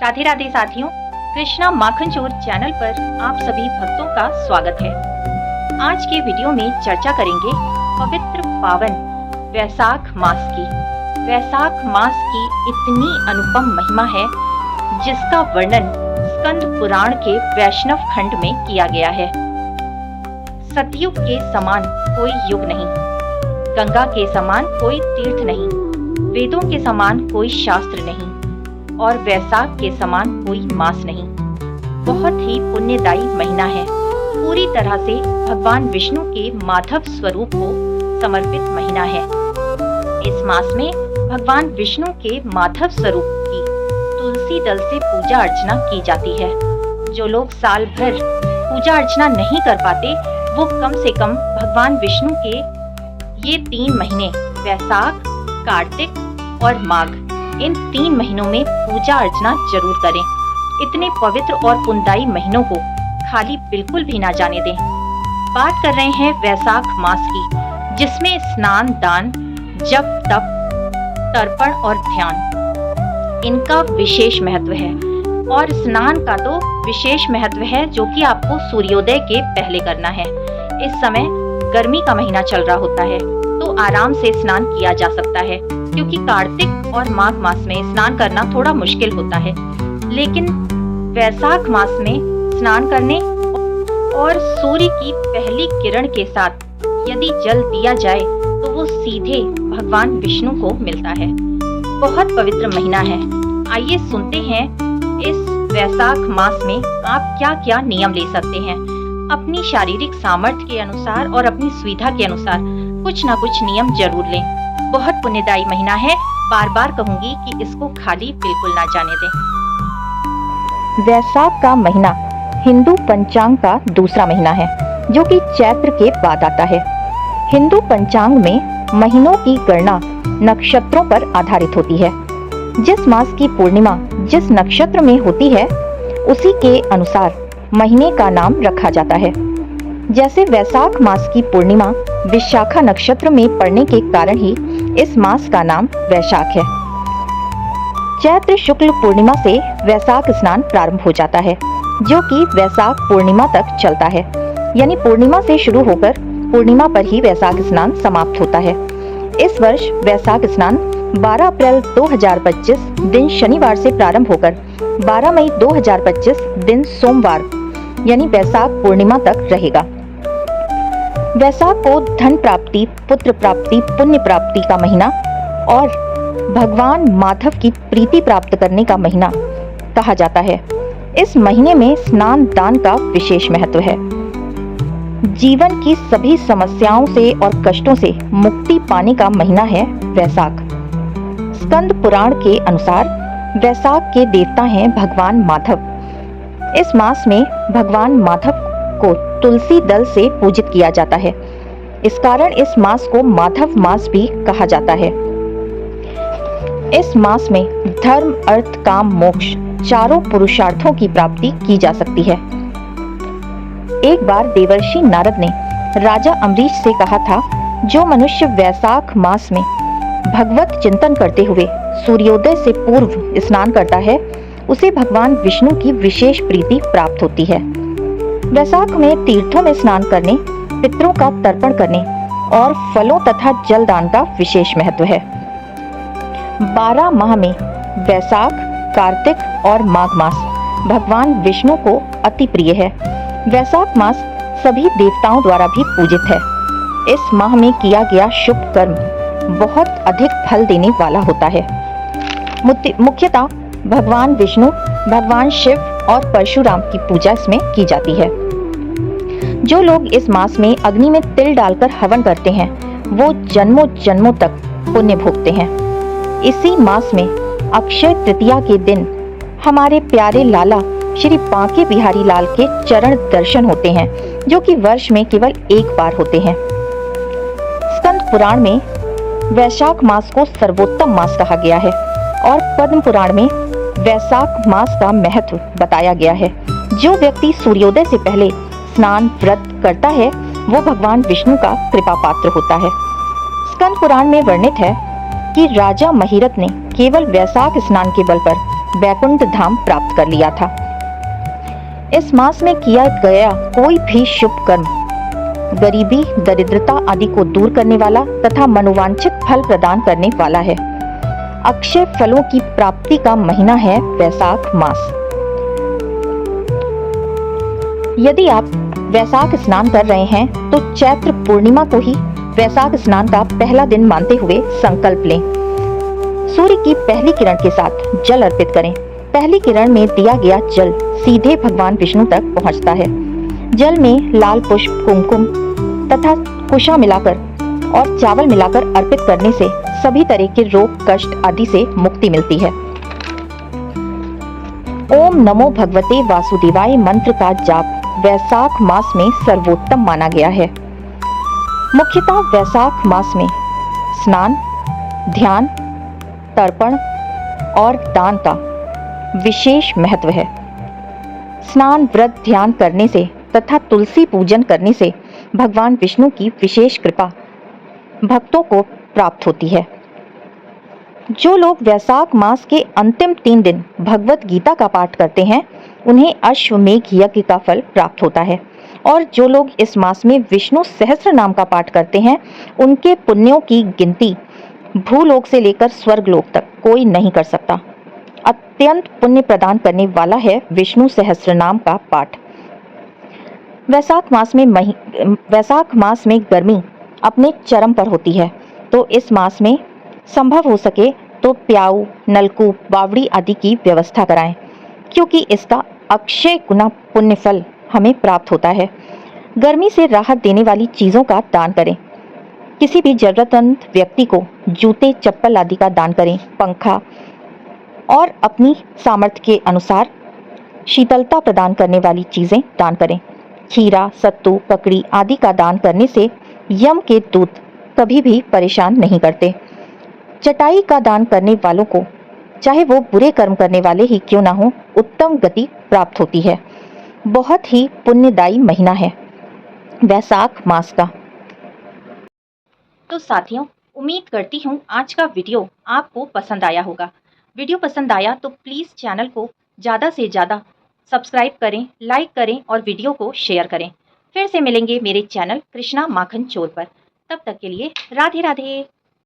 राधे राधे साथियों, कृष्णा माखन चोर चैनल पर आप सभी भक्तों का स्वागत है। आज के वीडियो में चर्चा करेंगे पवित्र पावन वैशाख मास की। वैशाख मास की इतनी अनुपम महिमा है जिसका वर्णन स्कंद पुराण के वैष्णव खंड में किया गया है। सतयुग के समान कोई युग नहीं, गंगा के समान कोई तीर्थ नहीं, वेदों के समान कोई शास्त्र नहीं और वैशाख के समान कोई मास नहीं। बहुत ही पुण्यदायी महीना है। पूरी तरह से भगवान विष्णु के माधव स्वरूप को समर्पित महीना है। इस मास में भगवान विष्णु के माधव स्वरूप की तुलसी दल से पूजा अर्चना की जाती है। जो लोग साल भर पूजा अर्चना नहीं कर पाते वो कम से कम भगवान विष्णु के ये 3 महीने वैशाख, कार्तिक और माघ, इन 3 महीनों में पूजा अर्चना जरूर करें। इतने पवित्र और पुण्यदायी महीनों को खाली बिल्कुल भी ना जाने दें। बात कर रहे हैं वैशाख मास की, जिसमें स्नान, दान, जप, तप, तर्पण और ध्यान इनका विशेष महत्व है। और स्नान का तो विशेष महत्व है, जो कि आपको सूर्योदय के पहले करना है। इस समय गर्मी का महीना चल रहा होता है तो आराम से स्नान किया जा सकता है, क्योंकि कार्तिक और माघ मास में स्नान करना थोड़ा मुश्किल होता है। लेकिन वैशाख मास में स्नान करने और सूर्य की पहली किरण के साथ यदि जल दिया जाए तो वो सीधे भगवान विष्णु को मिलता है। बहुत पवित्र महीना है। आइए सुनते हैं इस वैशाख मास में आप क्या क्या नियम ले सकते हैं। अपनी शारीरिक सामर्थ्य के अनुसार और अपनी सुविधा के अनुसार कुछ ना कुछ नियम जरूर लें। बहुत पुण्यदायी महीना है। बार बार कहूंगी कि इसको खाली बिल्कुल ना जाने दें। वैशाख का महीना हिंदू पंचांग का दूसरा महीना है, जो कि चैत्र के बाद आता है। हिंदू पंचांग में महीनों की गणना नक्षत्रों पर आधारित होती है। जिस मास की पूर्णिमा जिस नक्षत्र में होती है उसी के अनुसार महीने का नाम रखा जाता है। जैसे वैशाख मास की पूर्णिमा विशाखा नक्षत्र में पड़ने के कारण ही इस मास का नाम वैशाख है। चैत्र शुक्ल पूर्णिमा से वैशाख स्नान प्रारंभ हो जाता है, जो कि वैशाख पूर्णिमा तक चलता है। यानी पूर्णिमा से शुरू होकर पूर्णिमा पर ही वैशाख स्नान समाप्त होता है। इस वर्ष वैशाख स्नान 12 अप्रैल 2025 दिन शनिवार से प्रारंभ होकर 12 मई 2025 दिन सोमवार यानी वैशाख पूर्णिमा तक रहेगा। वैशाख को धन प्राप्ति, पुत्र प्राप्ति, पुण्य प्राप्ति का महीना और भगवान माधव की प्रीति प्राप्त करने का महीना कहा जाता है। इस महीने में स्नान दान का विशेष महत्व है। जीवन की सभी समस्याओं से और कष्टों से मुक्ति पाने का महीना है वैशाख। स्कंद पुराण के अनुसार वैशाख के देवता हैं भगवान माधव। इस मास में भगवान माधव को तुलसी दल से पूजित किया जाता है। इस कारण इस मास को माधव मास भी कहा जाता है। इस मास में धर्म, अर्थ, काम, मोक्ष चारों पुरुषार्थों की प्राप्ति की जा सकती है। एक बार देवर्षि नारद ने राजा अम्बरीश से कहा था, जो मनुष्य वैशाख मास में भगवत चिंतन करते हुए सूर्योदय से पूर्व स्नान करता है उसे भगवान विष्णु की विशेष प्रीति प्राप्त होती है। वैशाख में तीर्थों में स्नान करने, पितरों का तर्पण करने और फलों तथा जल दान का विशेष महत्व है। 12 माह में वैशाख, कार्तिक और माघ मास भगवान विष्णु को अति प्रिय है। वैशाख मास सभी देवताओं द्वारा भी पूजित है। इस माह में किया गया शुभ कर्म बहुत अधिक फल देने वाला होता है। मुख्यतः भगवान विष्णु, भगवान शिव और परशुराम की पूजा इसमें की जाती है। जो लोग इस मास में अग्नि में तिल डालकर हवन करते हैं वो जन्मों जन्मों तक पुण्य भोगते हैं। इसी मास में अक्षय तृतीया के दिन हमारे प्यारे लाला श्री बांके बिहारी लाल के चरण दर्शन होते हैं, जो कि वर्ष में केवल एक बार होते हैं। स्कंद पुराण में वैशाख मास को सर्वोत्तम मास कहा गया है और पद्म पुराण में वैशाख मास का महत्व बताया गया है। जो व्यक्ति सूर्योदय से पहले स्नान व्रत करता है वो भगवान विष्णु का कृपा पात्र होता है। स्कंद पुराण में वर्णित है कि राजा महिरथ ने केवल वैशाख स्नान के बल पर वैकुंठ धाम प्राप्त कर लिया था। इस मास में किया गया कोई भी शुभ कर्म गरीबी, दरिद्रता आदि को दूर करने वाला तथा मनोवांछित फल प्रदान करने वाला है। अक्षय फलों की प्राप्ति का महीना है वैशाख मास। यदि आप वैशाख स्नान कर रहे हैं तो चैत्र पूर्णिमा को ही वैशाख स्नान का पहला दिन मानते हुए संकल्प लें। सूर्य की पहली किरण के साथ जल अर्पित करें। पहली किरण में दिया गया जल सीधे भगवान विष्णु तक पहुंचता है। जल में लाल पुष्प, कुमकुम तथा कुशा मिलाकर और चावल मिलाकर अर्पित करने से सभी तरह के रोग, कष्ट आदि से मुक्ति मिलती है। ओम नमो भगवते वासुदेवाय मंत्र का जाप वैशाख मास में सर्वोत्तम माना गया है। मुख्यतः वैशाख मास में स्नान, ध्यान, तर्पण और दान का विशेष महत्व है। स्नान, व्रत, ध्यान करने से तथा तुलसी पूजन करने से भगवान विष्णु की विशेष कृपा भक्तों को प्राप्त होती है। जो लोग वैशाख मास के अंतिम 3 दिन भगवत गीता का पाठ करते हैं उन्हें अश्वमेघ यज्ञ का फल प्राप्त होता है, और जो लोग इस मास में विष्णु सहस्त्र नाम का पाठ करते हैं उनके पुण्यों की गिनती भूलोक से लेकर स्वर्गलोक तक कोई नहीं कर सकता। अत्यंत पुण्य प्रदान करने वाला है विष्णु सहस्त्र नाम का पाठ। वैशाख मास में गर्मी अपने चरम पर होती है, तो इस मास में संभव हो सके तो प्याऊ, नलकूप, बावड़ी आदि की व्यवस्था कराएं, क्योंकि इसका अक्षय गुना पुण्य फल हमें प्राप्त होता है। गर्मी से राहत देने वाली चीज़ों का दान करें। किसी भी जरूरतमंद व्यक्ति को जूते, चप्पल आदि का दान करें। पंखा और अपनी सामर्थ्य के अनुसार शीतलता प्रदान करने वाली चीज़ें दान करें। खीरा, सत्तू, ककड़ी आदि का दान करने से यम के दूत कभी भी परेशान नहीं करते। चटाई का दान करने वालों को, चाहे वो बुरे कर्म करने वाले ही क्यों ना हो, उत्तम गति प्राप्त होती है। बहुत ही पुण्यदायी महीना है वैशाख मास का। तो साथियों, उम्मीद करती हूँ आज का वीडियो आपको पसंद आया होगा। वीडियो पसंद आया तो प्लीज़ चैनल को ज़्यादा से ज़्यादा सब्सक्राइब करें, लाइक करें और वीडियो को शेयर करें। फिर से मिलेंगे मेरे चैनल कृष्णा माखन चोर पर। तब तक के लिए राधे राधे।